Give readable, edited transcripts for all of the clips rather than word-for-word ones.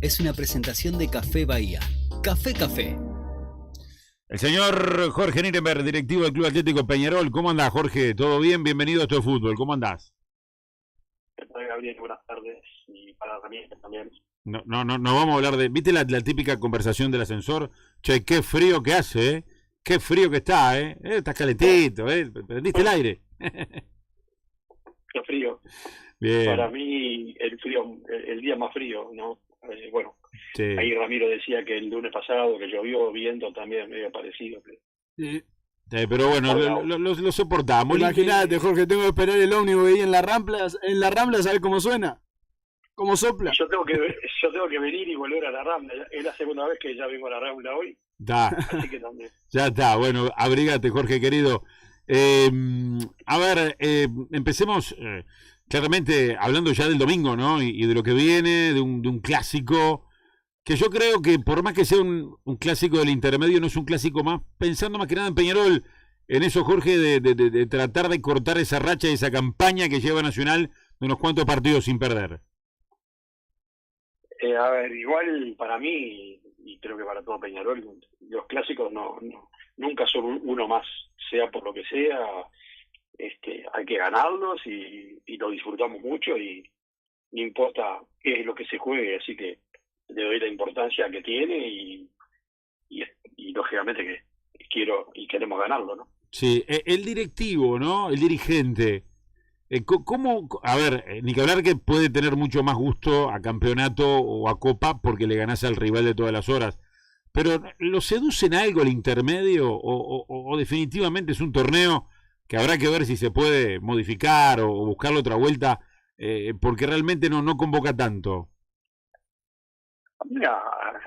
es una presentación de Café Bahía. Café Café. El señor Jorge Nirenberg, directivo del Club Atlético Peñarol. ¿Cómo andás, Jorge? ¿Todo bien? Bienvenido a Esto de Fútbol. ¿Cómo andás? ¿Qué tal, Gabriel? Buenas tardes. Y para Ramírez también. No vamos a hablar de... ¿Viste la típica conversación del ascensor? Che, qué frío que hace, ¿eh? Qué frío que está, ¿eh? Estás calentito, ¿eh? ¿Prendiste el aire? Qué frío. Bien. Para mí, el frío, el día más frío, ¿no? Bueno, Sí. ahí Ramiro decía que el lunes pasado, que llovió, viento también medio parecido. Sí, pero bueno, lo soportamos. Imagínate, Jorge, tengo que esperar el ómnibus ahí en la Rambla, a ver cómo suena, cómo sopla. Y yo tengo que venir y volver a la Rambla. Es la segunda vez que ya vengo a la Rambla hoy. Da. Así que también. Ya está, bueno, abrigate, Jorge querido. A ver, empecemos claramente hablando ya del domingo, ¿no? Y de lo que viene, de un clásico, que yo creo que por más que sea un clásico del intermedio, no es un clásico más, pensando más que nada en Peñarol, en eso, Jorge, de tratar de cortar esa racha y esa campaña que lleva Nacional de unos cuantos partidos sin perder. A ver, igual para mí, y creo que para todo Peñarol, los clásicos nunca son uno más, sea por lo que sea. Hay que ganarlos y lo disfrutamos mucho y no importa qué es lo que se juegue, así que le doy la importancia que tiene y lógicamente que quiero y queremos ganarlo, ¿no? Sí, el directivo, ¿no? El dirigente. ¿Cómo? A ver, ni que hablar que puede tener mucho más gusto a campeonato o a copa porque le ganás al rival de todas las horas. Pero ¿lo seducen algo el intermedio o definitivamente es un torneo que habrá que ver si se puede modificar o buscarle otra vuelta porque realmente no convoca tanto? Mira,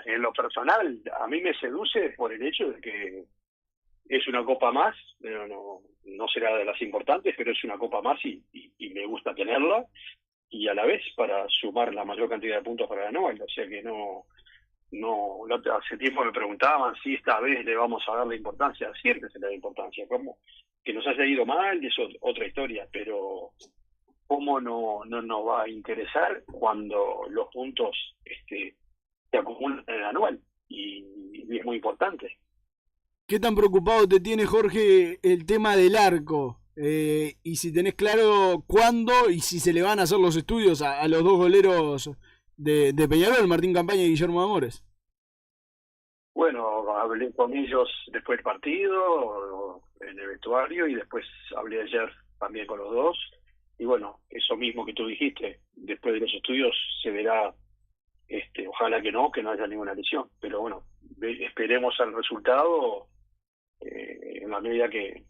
en lo personal, a mí me seduce por el hecho de que es una copa más, pero no será de las importantes, pero es una copa más y me gusta tenerla, y a la vez para sumar la mayor cantidad de puntos para la Anual, o sea que hace tiempo me preguntaban si esta vez le vamos a dar la importancia, siempre se le da importancia, como que nos haya ido mal, y eso es otra historia, pero cómo no nos va a interesar cuando los puntos se acumulan en el Anual, y es muy importante. ¿Qué tan preocupado te tiene, Jorge, el tema del arco? Y si tenés claro cuándo y si se le van a hacer los estudios a los dos goleros de Peñarol, Martín Campaña y Guillermo Amores. Bueno, hablé con ellos después del partido, en el vestuario, y después hablé ayer también con los dos. Y bueno, eso mismo que tú dijiste, después de los estudios se verá, ojalá que no haya ninguna lesión. Pero bueno, esperemos al resultado, en la medida que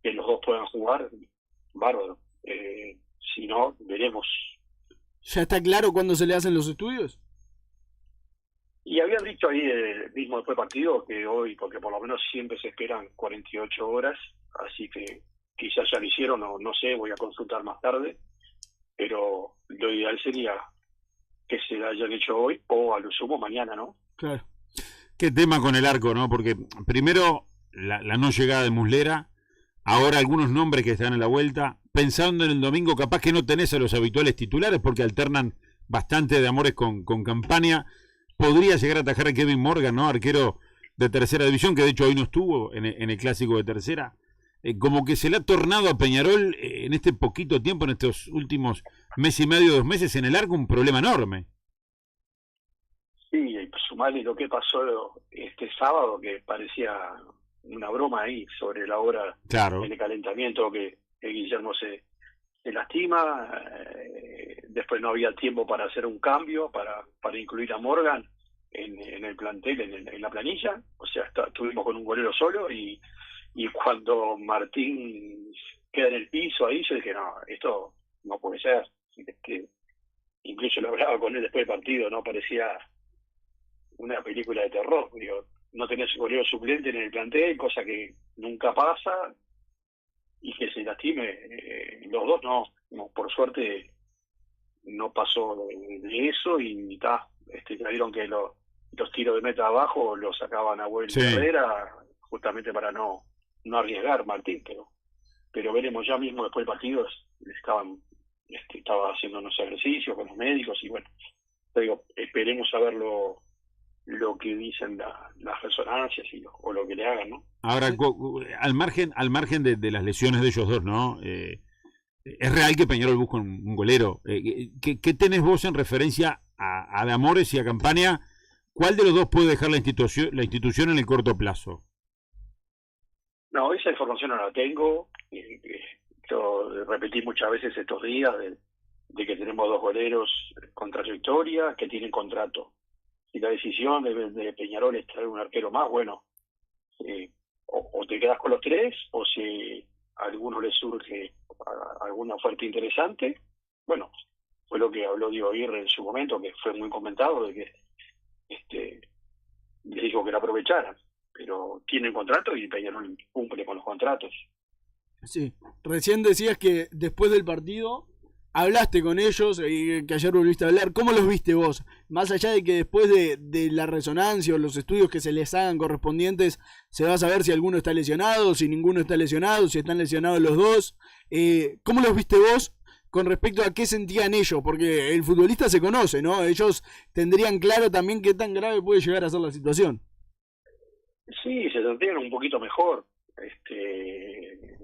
los dos puedan jugar, bárbaro. Si no, veremos. ¿Ya está claro cuándo se le hacen los estudios? Y habían dicho ahí mismo después del partido que hoy, porque por lo menos siempre se esperan 48 horas, así que quizás ya lo hicieron, o no sé, voy a consultar más tarde, pero lo ideal sería que se hayan hecho hoy o a lo sumo mañana, ¿no? Claro. Qué tema con el arco, ¿no? Porque primero la no llegada de Muslera, ahora algunos nombres que están en la vuelta, pensando en el domingo capaz que no tenés a los habituales titulares porque alternan bastante de Amores con Campaña. Podría llegar a atajar a Kevin Morgan, ¿no? Arquero de tercera división, que de hecho hoy no estuvo en el clásico de tercera. Como que se le ha tornado a Peñarol en este poquito tiempo, en estos últimos mes y medio, 2 meses, en el arco, un problema enorme. Sí, sumarle lo que pasó este sábado, que parecía una broma ahí sobre la hora, claro, en el calentamiento, que Guillermo se lastima, después no había tiempo para hacer un cambio, para incluir a Morgan en el plantel, en la planilla, o sea, estuvimos con un golero solo, y cuando Martín queda en el piso ahí, yo dije, no, esto no puede ser. Incluso lo hablaba con él después del partido, no parecía una película de terror. Digo, no tenés golero suplente en el plantel, cosa que nunca pasa, y que se lastime, los dos no, por suerte no pasó de eso, y ya vieron que los tiros de meta abajo los sacaban a vuelta de carrera, justamente para no arriesgar Martín, pero veremos. Ya mismo después del partido estaba haciendo unos ejercicios con los médicos, y bueno, te digo, esperemos a ver lo que dicen las resonancias o lo que le hagan, ¿no? Ahora, al margen de las lesiones de ellos dos, ¿no? Es real que Peñarol busca un golero. ¿Qué tenés vos en referencia a De Amores y a Campaña? ¿Cuál de los dos puede dejar la institución en el corto plazo? No, esa información no la tengo. Yo repetí muchas veces estos días de que tenemos dos goleros con trayectoria que tienen contrato. Si la decisión de Peñarol es traer un arquero más, bueno, o te quedas con los tres, o si a alguno le surge alguna oferta interesante, bueno, fue lo que habló Diego Aguirre en su momento, que fue muy comentado, de que le dijo que lo aprovecharan, pero tienen contrato y Peñarol cumple con los contratos. Sí, recién decías que después del partido hablaste con ellos y que ayer volviste a hablar. ¿Cómo los viste vos? Más allá de que después de la resonancia o los estudios que se les hagan correspondientes, se va a saber si alguno está lesionado, si ninguno está lesionado, si están lesionados los dos. ¿Cómo los viste vos con respecto a qué sentían ellos? Porque el futbolista se conoce, ¿no? Ellos tendrían claro también qué tan grave puede llegar a ser la situación. Sí, se sentían un poquito mejor.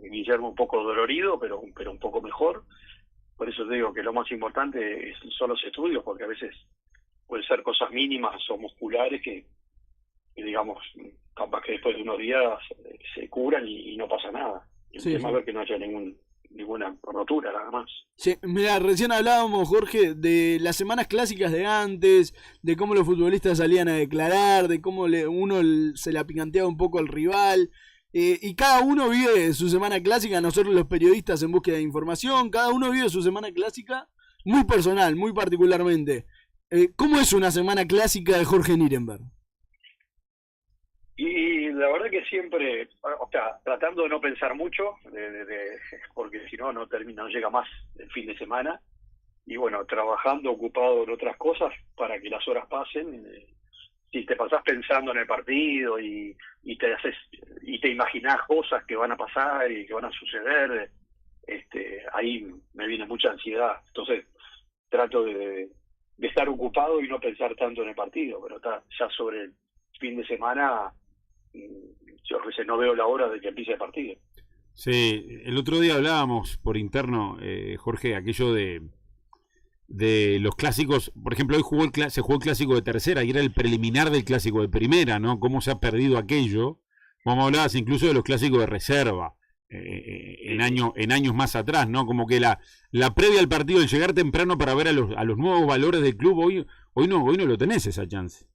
Guillermo un poco dolorido, pero un poco mejor. Por eso te digo que lo más importante son los estudios, porque a veces pueden ser cosas mínimas o musculares que digamos, capaz que después de unos días se curan y no pasa nada. El tema es ver que no haya ninguna rotura, nada más. Sí, mira, recién hablábamos, Jorge, de las semanas clásicas de antes, de cómo los futbolistas salían a declarar, de cómo uno se la picanteaba un poco al rival. Y cada uno vive su semana clásica, nosotros los periodistas en búsqueda de información, cada uno vive su semana clásica muy personal, muy particularmente. ¿Cómo es una semana clásica de Jorge Nirenberg? Y la verdad que siempre, o sea, tratando de no pensar mucho, porque si no, no llega más el fin de semana, y bueno, trabajando, ocupado en otras cosas para que las horas pasen. Si te pasás pensando en el partido y te imaginás cosas que van a pasar y que van a suceder, ahí me viene mucha ansiedad. Entonces trato de estar ocupado y no pensar tanto en el partido, pero ya sobre el fin de semana yo a veces no veo la hora de que empiece el partido. Sí, el otro día hablábamos por interno, Jorge, aquello de los clásicos. Por ejemplo, hoy se jugó el clásico de tercera y era el preliminar del clásico de primera, ¿no? Cómo se ha perdido aquello. Como hablabas incluso de los clásicos de reserva en años más atrás, ¿no? Como que la previa al partido, el llegar temprano para ver a los nuevos valores del club, hoy no lo tenés esa chance.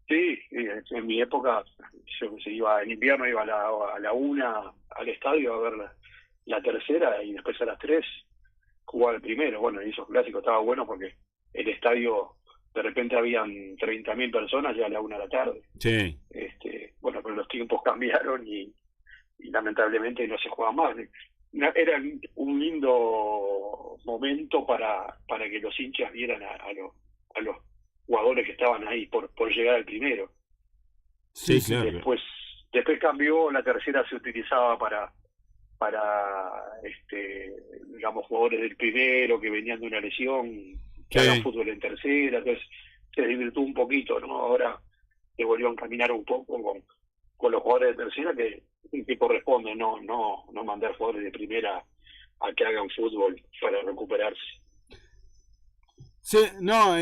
Sí, en mi época yo en invierno iba a la 1 al estadio a ver la tercera y después a las 3 jugaba el primero. Bueno, y esos clásicos estaba bueno porque el estadio de repente habían 30.000 personas ya a la 1 de la tarde. Sí. Bueno, pero los tiempos cambiaron y lamentablemente no se juega más. Era un lindo momento para que los hinchas vieran a los jugadores que estaban ahí por llegar al primero. Sí, claro. Después cambió, la tercera se utilizaba para digamos, jugadores del primero que venían de una lesión, que hagan fútbol en tercera. Entonces se desvirtuó un poquito, ¿no? Ahora se volvió a encaminar un poco con los jugadores de tercera que corresponde, no mandar jugadores de primera a que hagan fútbol para recuperarse. Sí, no,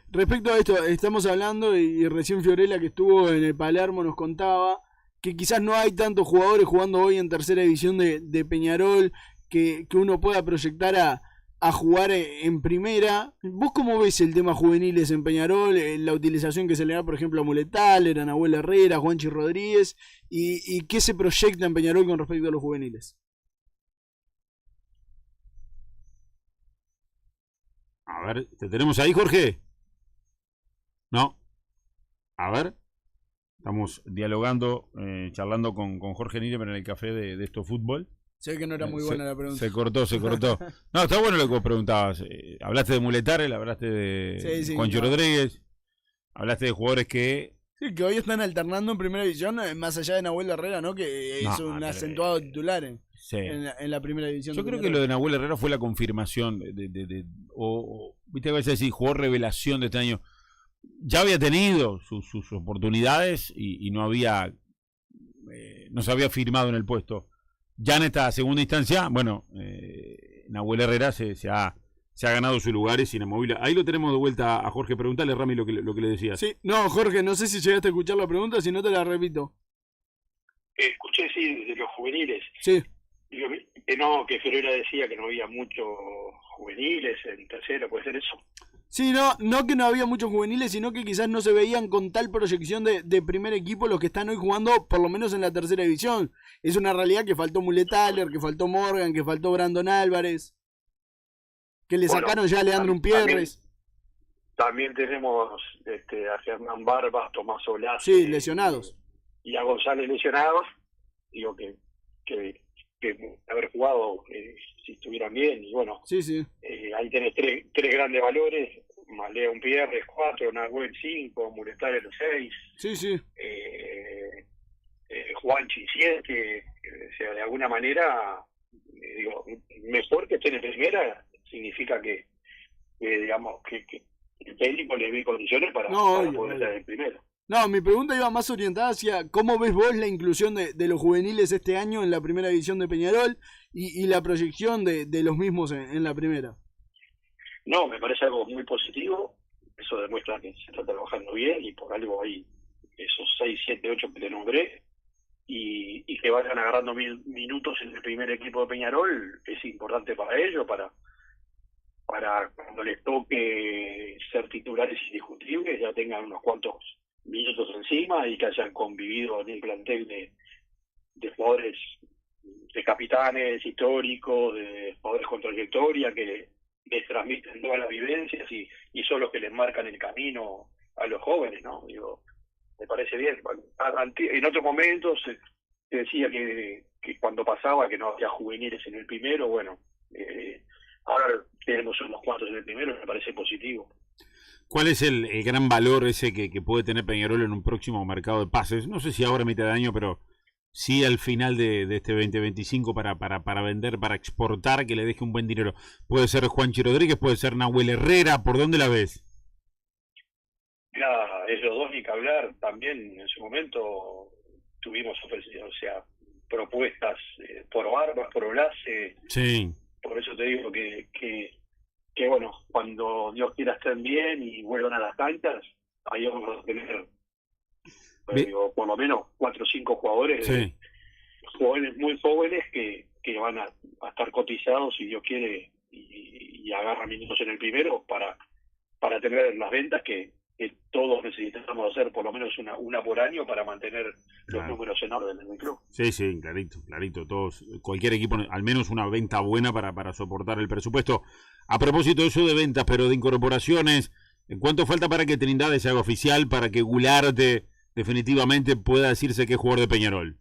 respecto a esto, estamos hablando y recién Fiorella, que estuvo en el Palermo, nos contaba que quizás no hay tantos jugadores jugando hoy en tercera división de Peñarol que uno pueda proyectar a jugar en primera. ¿Vos cómo ves el tema juveniles en Peñarol? La utilización que se le da, por ejemplo, a Muletal, a Nahuel Herrera, a Juanchi Rodríguez, y qué se proyecta en Peñarol con respecto a los juveniles. A ver, ¿te tenemos ahí, Jorge? No. A ver. Estamos dialogando, charlando con Jorge Nirenberg en el café de Esto Fútbol. Sé que no era muy buena la pregunta. Se cortó. No, está bueno lo que vos preguntabas. Hablaste de Muletarel, hablaste de Juancho Rodríguez, hablaste de jugadores que... Sí, que hoy están alternando en primera división, más allá de Nahuel Herrera, ¿no? Que es un acentuado titular en la primera división. Yo creo que lo de Nahuel Herrera fue la confirmación viste, a veces decís, jugador revelación de este año. Ya había tenido sus oportunidades y no se había firmado en el puesto. Ya en esta segunda instancia, bueno, Nahuel Herrera se ha ganado su lugar, es inamovible. Ahí lo tenemos de vuelta a Jorge. Preguntale, Rami, lo que le decías. Sí, no, Jorge, no sé si llegaste a escuchar la pregunta, si no te la repito. Escuché, sí, de los juveniles. Sí. Digo, que Ferreira decía que no había muchos juveniles en tercera, ¿puede ser eso? Sí, no que no había muchos juveniles, sino que quizás no se veían con tal proyección de primer equipo los que están hoy jugando, por lo menos en la tercera división. Es una realidad que faltó Muletaler, que faltó Morgan, que faltó Brandon Álvarez, que le sacaron ya a Leandro Umpierres. También tenemos a Germán Barbas, Tomás Solás. Sí, lesionados. Y a González lesionados. Digo que haber jugado, si estuvieran bien, y bueno, sí. Ahí tenés tres grandes valores, más Leo Umpierres 4, Nahuel 5, Muletaler 6, sí. Juanchi 7, o sea, de alguna manera, digo, mejor que estén en primera, significa que digamos, que el técnico le ve condiciones para poder estar en primera. No, mi pregunta iba más orientada hacia cómo ves vos la inclusión de los juveniles este año en la primera división de Peñarol y la proyección de los mismos en la primera. No, me parece algo muy positivo. Eso demuestra que se está trabajando bien y por algo hay esos 6, 7, 8 que te nombré y que vayan agarrando minutos en el primer equipo de Peñarol es importante para ellos, para cuando les toque ser titulares indiscutibles ya tengan unos cuantos minutos encima y que hayan convivido en el plantel de jugadores, de capitanes históricos, de jugadores con trayectoria que les transmiten todas las vivencias y son los que les marcan el camino a los jóvenes, ¿no? Digo, me parece bien. En otros momentos se decía que cuando pasaba que no había juveniles en el primero, bueno, ahora tenemos unos cuantos en el primero, me parece positivo. ¿Cuál es el gran valor ese que puede tener Peñarol en un próximo mercado de pases? No sé si ahora a mitad de año, pero sí al final de este 2025 para vender, para exportar, que le deje un buen dinero. Puede ser Juanchi Rodríguez, puede ser Nahuel Herrera, ¿por dónde la ves? Mira, esos dos ni que hablar. También en su momento tuvimos propuestas por Barbas, por Blase. Sí. Por eso te digo que bueno, cuando Dios quiera estén bien y vuelvan a las canchas, ahí vamos a tener por lo menos 4 o 5 jugadores, sí, jóvenes, muy jóvenes que van a estar cotizados si Dios quiere y agarran minutos en el primero para tener las ventas que todos necesitamos hacer por lo menos una por año para mantener los números en orden en el club. Sí, clarito, todos, cualquier equipo, al menos una venta buena para soportar el presupuesto. A propósito de eso de ventas, pero de incorporaciones, ¿en cuánto falta para que Trindade se haga oficial, para que Gularte definitivamente pueda decirse que es jugador de Peñarol?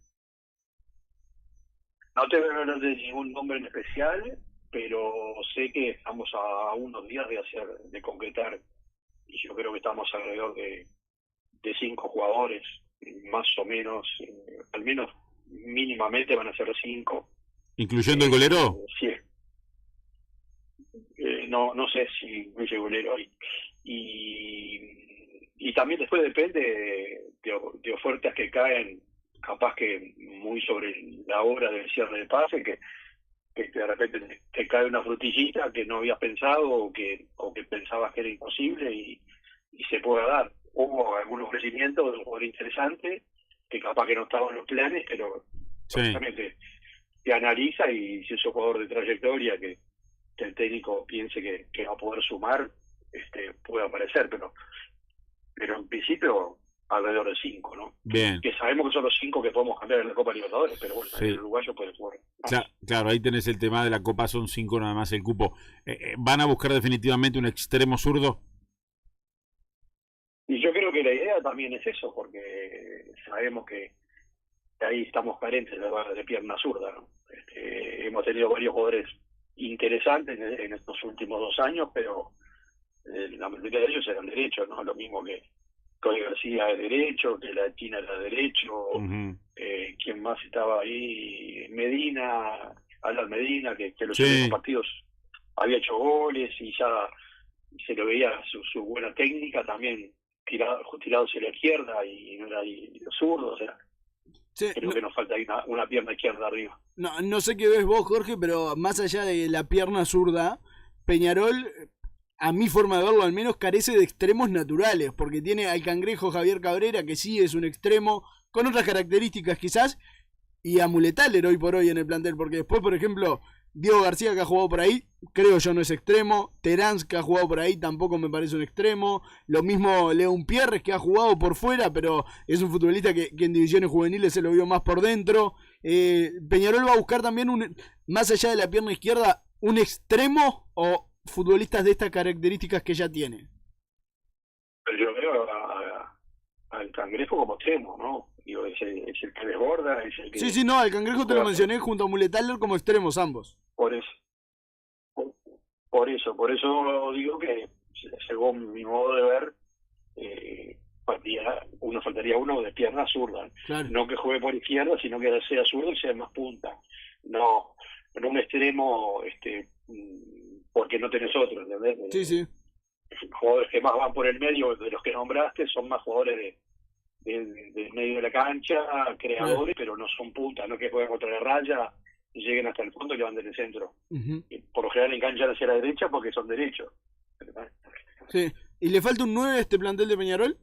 No te voy a hablar de ningún nombre en especial, pero sé que estamos a unos días de concretar, y yo creo que estamos alrededor de 5 jugadores, más o menos, al menos mínimamente van a ser 5. ¿Incluyendo el golero? Sí. No sé si incluye golero ahí. Y también después depende de ofertas que caen, capaz que muy sobre la hora del cierre de pase, que de repente te cae una frutillita que no habías pensado o que pensabas que era imposible y se puede dar. Hubo algún ofrecimiento de un jugador interesante que capaz que no estaba en los planes, pero justamente te analiza y si es un jugador de trayectoria que el técnico piense que va a poder sumar, puede aparecer, pero en principio alrededor de 5, ¿no? Bien. Que sabemos que son los 5 que podemos cambiar en la Copa Libertadores, pero bueno, el uruguayo puede jugar. Claro, ahí tenés el tema de la Copa, son 5 nada más el cupo. ¿Van a buscar definitivamente un extremo zurdo? Y yo creo que la idea también es eso, porque sabemos que ahí estamos carentes de pierna zurda, ¿no? Hemos tenido varios jugadores interesantes en estos últimos 2 años, pero la mayoría de ellos eran derechos, ¿no? Lo mismo que Cody García es derecho, que la China era derecho, ¿quién más estaba ahí? Alan Medina, que los últimos partidos había hecho goles y ya se lo veía su buena técnica también tirado hacia la izquierda y no era ahí zurdo, o sea, Sí, creo que nos falta ahí una pierna izquierda arriba. no sé qué ves vos, Jorge, pero más allá de la pierna zurda, Peñarol, a mi forma de verlo al menos, carece de extremos naturales, porque tiene al cangrejo Javier Cabrera, que sí es un extremo, con otras características quizás, y a Muletaler hoy por hoy en el plantel, porque después, por ejemplo, Diego García, que ha jugado por ahí, creo yo no es extremo. Terán, que ha jugado por ahí, tampoco me parece un extremo. Lo mismo León Pierres, que ha jugado por fuera, pero es un futbolista que en divisiones juveniles se lo vio más por dentro. Peñarol va a buscar también, más allá de la pierna izquierda, un extremo o futbolistas de estas características que ya tiene. Pero yo veo al cangrejo como extremo, ¿no? Digo, es el que desborda, es el que... Sí, no, al cangrejo te lo mencioné junto a Muletaler como extremos ambos. Por eso digo que, según mi modo de ver, faltaría uno de pierna zurda. Claro. No que juegue por izquierda, sino que sea zurdo y sea más punta. No un extremo, porque no tenés otro, ¿entendés? Sí. Jugadores que más van por el medio de los que nombraste son más jugadores del medio de la cancha, creadores, pero no son puntas, no que jueguen contra la raya y lleguen hasta el fondo y van del centro. Y por lo general enganchan hacia la derecha porque son derechos. Sí. ¿Y le falta un 9 a este plantel de Peñarol?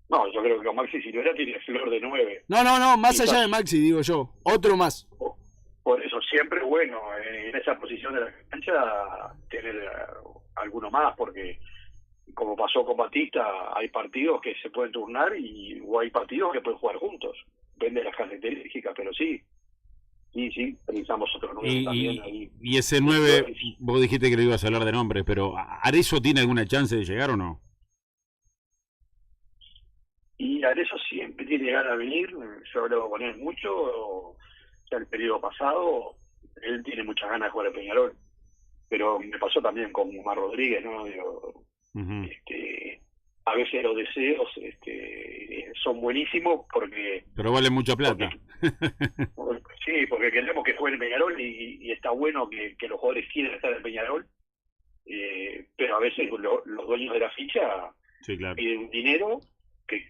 No, yo creo que con Maxi Silvera tiene flor de 9. No, más allá de Maxi, digo yo. Otro más. Por eso siempre es bueno en esa posición de la cancha tener alguno más, porque como pasó con Batista, hay partidos que se pueden turnar o hay partidos que pueden jugar juntos. Depende de las características, pero sí, pensamos otro 9 también ahí. Y ese 9, vos dijiste que le ibas a hablar de nombres, pero ¿Arezzo tiene alguna chance de llegar o no? Y Arezzo siempre tiene ganas de venir, yo he hablado con él mucho, ya el periodo pasado, él tiene muchas ganas de jugar a Peñarol, pero me pasó también con Omar Rodríguez, ¿no? Digo, a veces los deseos son buenísimos pero vale mucha plata. Porque queremos que juegue en Peñarol y está bueno que los jugadores quieran estar en Peñarol, pero a veces los dueños de la ficha piden un dinero que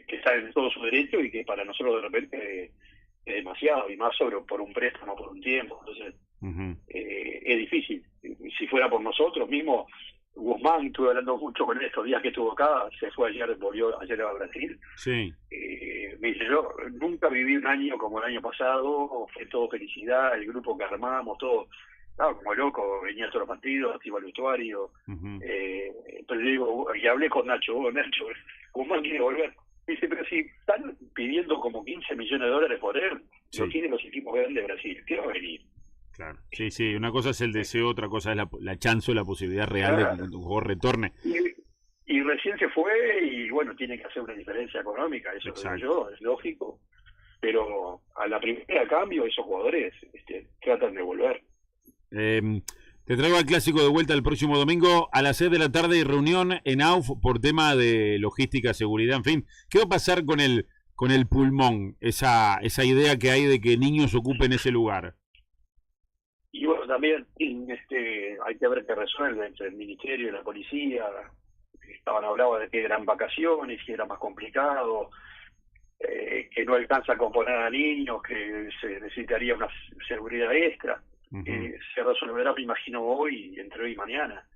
está en todo su derecho y que para nosotros de repente es demasiado, y más por un préstamo, por un tiempo. Entonces es difícil. Si fuera por nosotros mismos, Guzmán, estuve hablando mucho con él estos días que estuvo acá, se fue volvió ayer a Brasil. Me dice, yo nunca viví un año como el año pasado, fue todo felicidad, el grupo que armamos, todo, como loco, venía a todos los partidos, iba al vestuario, pero yo digo, y hablé con Nacho, Guzmán quiere volver. Dice, pero si están pidiendo como 15 millones de dólares por él, lo tienen los equipos grandes de Brasil, ¿qué va a venir? Claro, sí, una cosa es el deseo, otra cosa es la chance o la posibilidad real de que un jugador retorne. Y recién se fue y bueno, tiene que hacer una diferencia económica, eso lo digo yo, es lógico, pero a la primera cambio esos jugadores tratan de volver. Te traigo al clásico de vuelta el próximo domingo a las 6 de la tarde y reunión en AUF por tema de logística, seguridad, en fin. ¿Qué va a pasar con el pulmón, esa idea que hay de que niños ocupen ese lugar? Y bueno, también hay que ver qué resuelve entre el ministerio y la policía. Hablaba de que eran vacaciones, que era más complicado, que no alcanza a componer a niños, que se necesitaría una seguridad extra. Se resolverá, me imagino, entre hoy y mañana.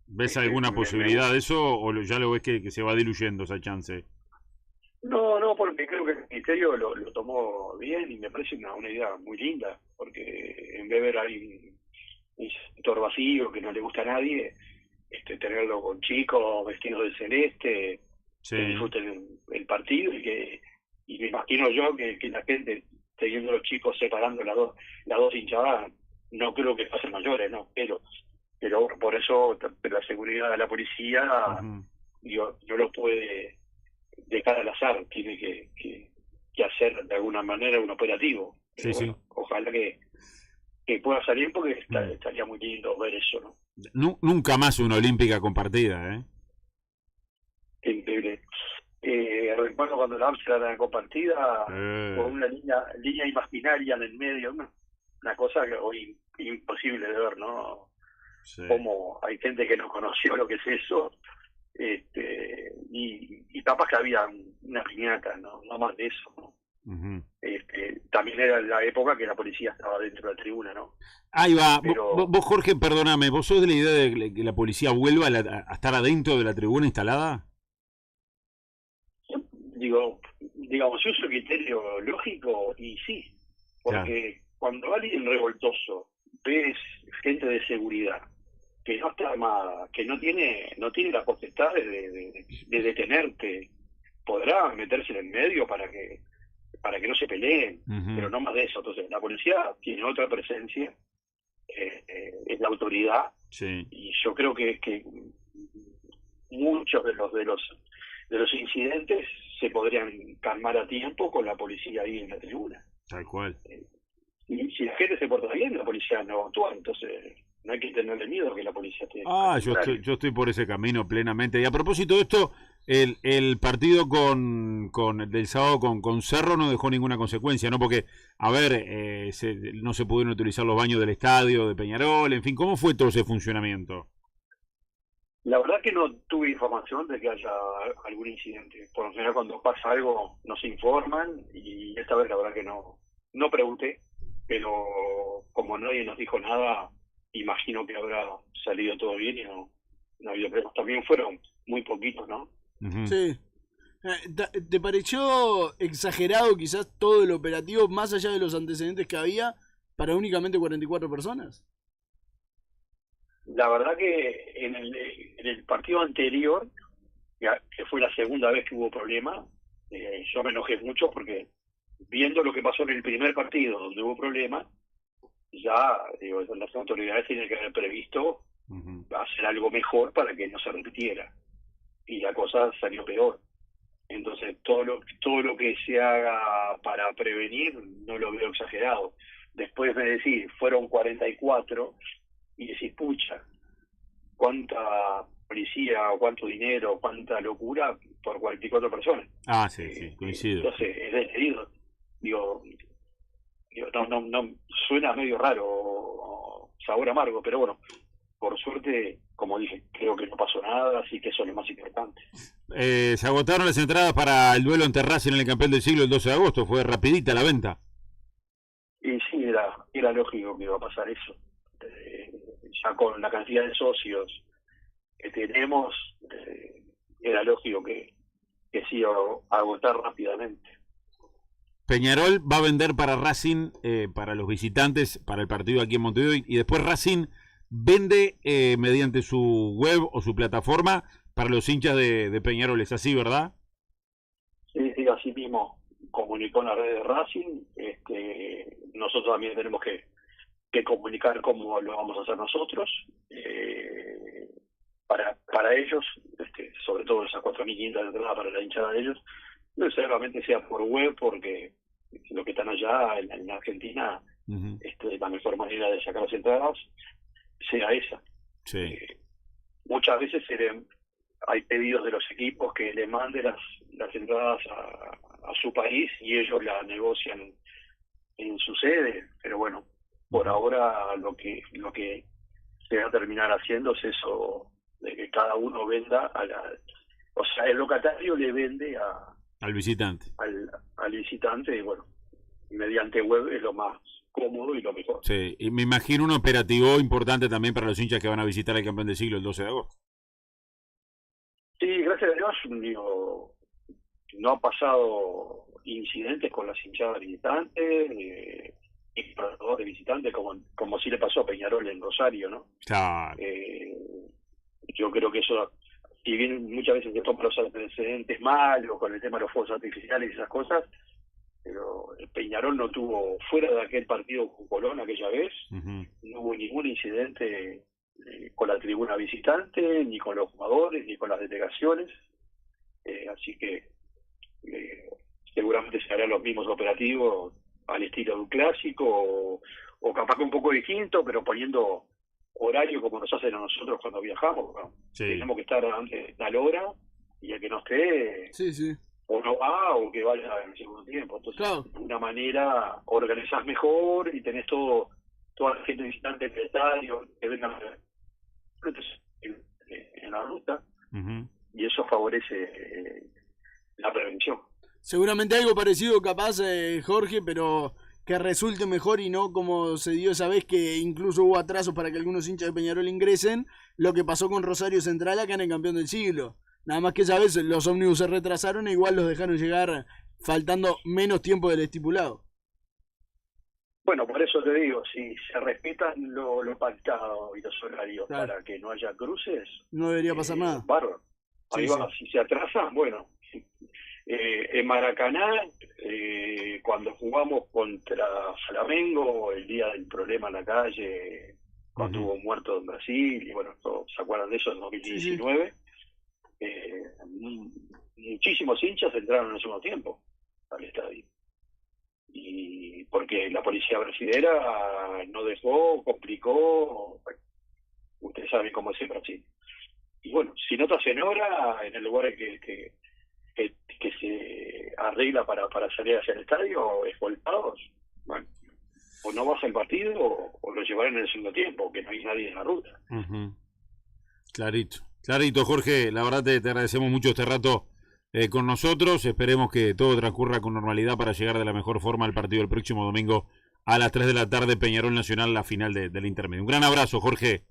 ¿Ves alguna posibilidad de eso o ya lo ves que se va diluyendo esa chance? No, porque creo que el ministerio lo tomó bien y me parece una idea muy linda, porque en vez de ver ahí un sector vacío que no le gusta a nadie, tenerlo con chicos vestidos de celeste, que disfruten el partido y me imagino yo que la gente, teniendo los chicos separando las dos hinchadas, no creo que pasen mayores, no, pero por eso la seguridad de la policía no lo puede dejar al azar, tiene que hacer de alguna manera un operativo. Ojalá que pueda salir, porque estaría muy lindo ver eso, ¿no? Nunca más una olímpica compartida, Increíble. Recuerdo cuando la Amsterdam era compartida con una línea imaginaria en el medio, una cosa que hoy imposible de ver, ¿no? Sí. como hay gente que no conoció lo que es eso, y capaz que había una piñata, no más de eso, ¿no? Ujú. También era la época que la policía estaba dentro de la tribuna, ¿no? Ahí va. Pero Vos, Jorge, perdóname, ¿vos sos de la idea de que la policía vuelva a estar adentro de la tribuna instalada? digamos, yo uso el criterio lógico y sí, Claro. porque cuando alguien revoltoso ves gente de seguridad que no está armada, que no tiene la potestad de detenerte, podrá meterse en el medio para que no se peleen, Ujú. pero no más de eso. Entonces, la policía tiene otra presencia, es la autoridad, Sí, y yo creo que muchos de los incidentes se podrían calmar a tiempo con la policía ahí en la tribuna. tal cual. Y si la gente se porta bien, la policía no actúa, entonces no hay que tenerle miedo a que la policía esté. Ah, Al contrario. yo estoy por ese camino plenamente. Y a propósito de esto, el partido del sábado con Cerro no dejó ninguna consecuencia, ¿no? Porque, a ver, no se pudieron utilizar los baños del estadio de Peñarol, en fin, ¿cómo fue todo ese funcionamiento? La verdad que no tuve información de que haya algún incidente. Por lo general, cuando pasa algo nos informan, y esta vez la verdad que no pregunté, pero como nadie nos dijo nada, imagino que habrá salido todo bien y no ha habido problemas. También fueron muy poquitos, ¿no? Ujú. Sí. ¿Te pareció exagerado quizás todo el operativo, más allá de los antecedentes que había, para únicamente 44 personas? La verdad que en el partido anterior, que fue la segunda vez que hubo problema, yo me enojé mucho porque viendo lo que pasó en el primer partido donde hubo problema, ya digo, las autoridades tienen que haber previsto Ujú. hacer algo mejor para que no se repitiera. Y la cosa salió peor. Entonces, todo lo que se haga para prevenir no lo veo exagerado. Después me decís, fueron 44, y decís, pucha, cuánta policía, cuánto dinero, cuánta locura por 44 personas. Ah, sí, sí, coincido. Entonces, es desmedido. Digo, no, suena medio raro, sabor amargo, pero bueno, por suerte, como dije, creo que no pasó nada, así que eso es lo más importante. Se agotaron las entradas para el duelo ante Racing en el Campeón del Siglo el 12 de agosto, fue rapidita la venta. Y sí, era lógico que iba a pasar eso. Ya con la cantidad de socios que tenemos, era lógico que se iba a agotar rápidamente. Peñarol va a vender para Racing, para los visitantes, para el partido aquí en Montevideo, y después Racing vende mediante su web o su plataforma para los hinchas de Peñarol. Es así, ¿verdad? Sí, así mismo comunicó en la red de Racing. Nosotros también tenemos que comunicar cómo lo vamos a hacer nosotros. Para ellos, sobre todo esas 4.500 entradas para la hinchada de ellos, no necesariamente sea por web, porque los que están allá en Argentina, Uh-huh. la mejor manera de sacar las entradas sea esa. Sí. Muchas veces hay pedidos de los equipos que le manden las entradas a su país y ellos las negocian en su sede, pero bueno, por ahora lo que se va a terminar haciendo es eso, de que cada uno venda o sea, el locatario le vende Al visitante. al visitante, y bueno, mediante web es lo más cómodo y lo mejor. Sí, y me imagino un operativo importante también para los hinchas que van a visitar el Campeón del Siglo el 12 de agosto. Sí, gracias a Dios, digo, no ha pasado incidentes con las hinchadas visitantes, y con de visitantes, como sí le pasó a Peñarol en Rosario, ¿no? Claro. Yo creo que eso, si bien muchas veces se toman los antecedentes malos con el tema de los fuegos artificiales y esas cosas, pero el Peñarol no tuvo, fuera de aquel partido con Colón aquella vez, Uh-huh. no hubo ningún incidente con la tribuna visitante, ni con los jugadores, ni con las delegaciones, así que seguramente se harán los mismos operativos al estilo de un clásico, o capaz que un poco distinto, pero poniendo horario como nos hacen a nosotros cuando viajamos, ¿no? Sí. Tenemos que estar antes de tal hora, y el que no esté, Sí. o no va, o que vaya en el segundo tiempo. Entonces, Claro. de una manera organizás mejor y tenés toda la gente visitante del estadio, que vengan en la ruta, Ujú. y eso favorece la prevención. Seguramente algo parecido capaz, Jorge, pero que resulte mejor y no como se dio esa vez que incluso hubo atrasos para que algunos hinchas de Peñarol ingresen, lo que pasó con Rosario Central acá en el campeón del siglo. Nada más que esa vez los ómnibus se retrasaron e igual los dejaron llegar faltando menos tiempo del estipulado. Bueno, por eso te digo, si se respetan lo pactado y los horarios Claro. para que no haya cruces, No debería pasar nada. bárbaro. Ahí Sí, va, si se atrasan, bueno. En Maracaná, cuando jugamos contra Flamengo, el día del problema en la calle, cuando Ujú. hubo muertos en Brasil, y bueno, todos se acuerdan de eso en 2019, muchísimos hinchas entraron en el segundo tiempo al estadio. Y porque la policía brasilera no dejó, complicó, ustedes saben cómo es en Brasil. Y bueno, si no te hacen hora, en el lugar que se arregla para salir hacia el estadio, escoltados, bueno, o no vas al partido o lo llevarán en el segundo tiempo, que no hay nadie en la ruta. Ujú. Clarito, clarito, Jorge. La verdad te agradecemos mucho este rato con nosotros. Esperemos que todo transcurra con normalidad para llegar de la mejor forma al partido del próximo domingo a las 3 de la tarde, Peñarol Nacional, la final del intermedio. Un gran abrazo, Jorge.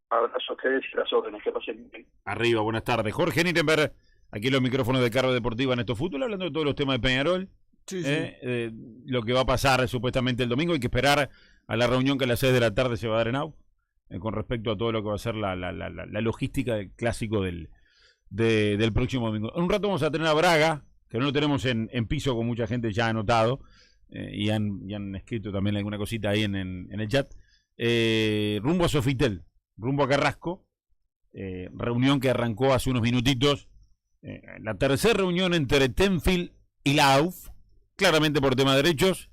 Abrazo a ustedes y las órdenes, que pasen bien. Arriba, buenas tardes. Jorge Nittenberg, aquí en los micrófonos de Cargo Deportiva en Esto Fútbol, hablando de todos los temas de Peñarol. Sí, sí. Lo que va a pasar supuestamente el domingo. Hay que esperar a la reunión que a las 6 de la tarde se va a dar en AU, con respecto a todo lo que va a ser la logística del clásico del próximo domingo. En un rato vamos a tener a Braga, que no lo tenemos en piso, con mucha gente ya anotado, y han escrito también alguna cosita ahí en el chat. Rumbo a Sofitel, rumbo a Carrasco, reunión que arrancó hace unos minutitos, la tercera reunión entre Tenfield y la AUF, claramente por tema de derechos.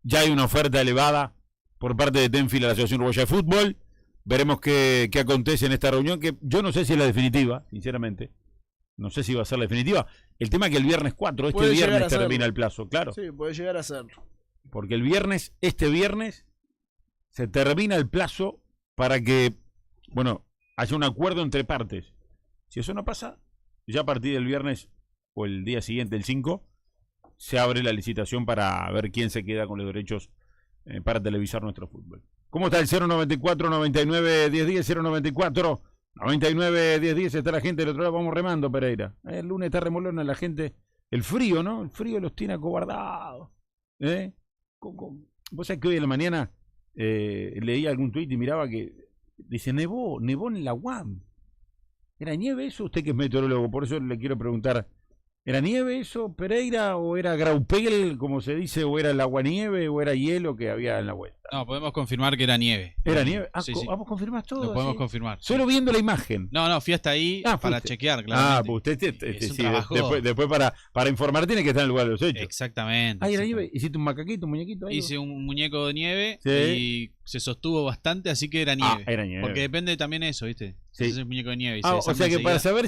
Ya hay una oferta elevada por parte de Tenfield a la Asociación Uruguaya de Fútbol. Veremos qué acontece en esta reunión, que yo no sé si es la definitiva, sinceramente. No sé si va a ser la definitiva. El tema es que el viernes 4, Puede llegar viernes a termina serlo. el plazo, claro. Sí, puede llegar a serlo. Porque este viernes, se termina el plazo para que, bueno, haya un acuerdo entre partes. Si eso no pasa, ya a partir del viernes o el día siguiente, el 5, se abre la licitación para ver quién se queda con los derechos para televisar nuestro fútbol. ¿Cómo está el 094-99-1010? 094-99-1010. Está la gente del otro lado, vamos remando, Pereira. El lunes está remolona la gente. El frío, ¿no? El frío los tiene acobardados. Vos sabés que hoy en la mañana leí algún tuit y miraba que dice nevó en la UAM. ¿Era nieve eso? Usted que es meteorólogo, por eso le quiero preguntar, ¿era nieve eso, Pereira, o era graupel, como se dice, o era el aguanieve, o era hielo que había en la vuelta? No, podemos confirmar que era nieve. ¿Era nieve? Sí, sí. ¿Vos confirmás todo? Lo podemos así? confirmar. Solo viendo la imagen. No, fui hasta ahí para fuiste. chequear, claramente. Pues usted Es un sí, trabajo. después para informar tiene que estar en el lugar de los hechos. Exactamente. ¿Era exactamente. nieve? ¿Hiciste un macaquito, un muñequito? Algo? Hice un muñeco de nieve Sí. y se sostuvo bastante, así que era nieve. Era nieve. Porque depende también eso, ¿viste? Sí. Ese es muñeco de nieve. Y O se sea que desarma para enseguida. saber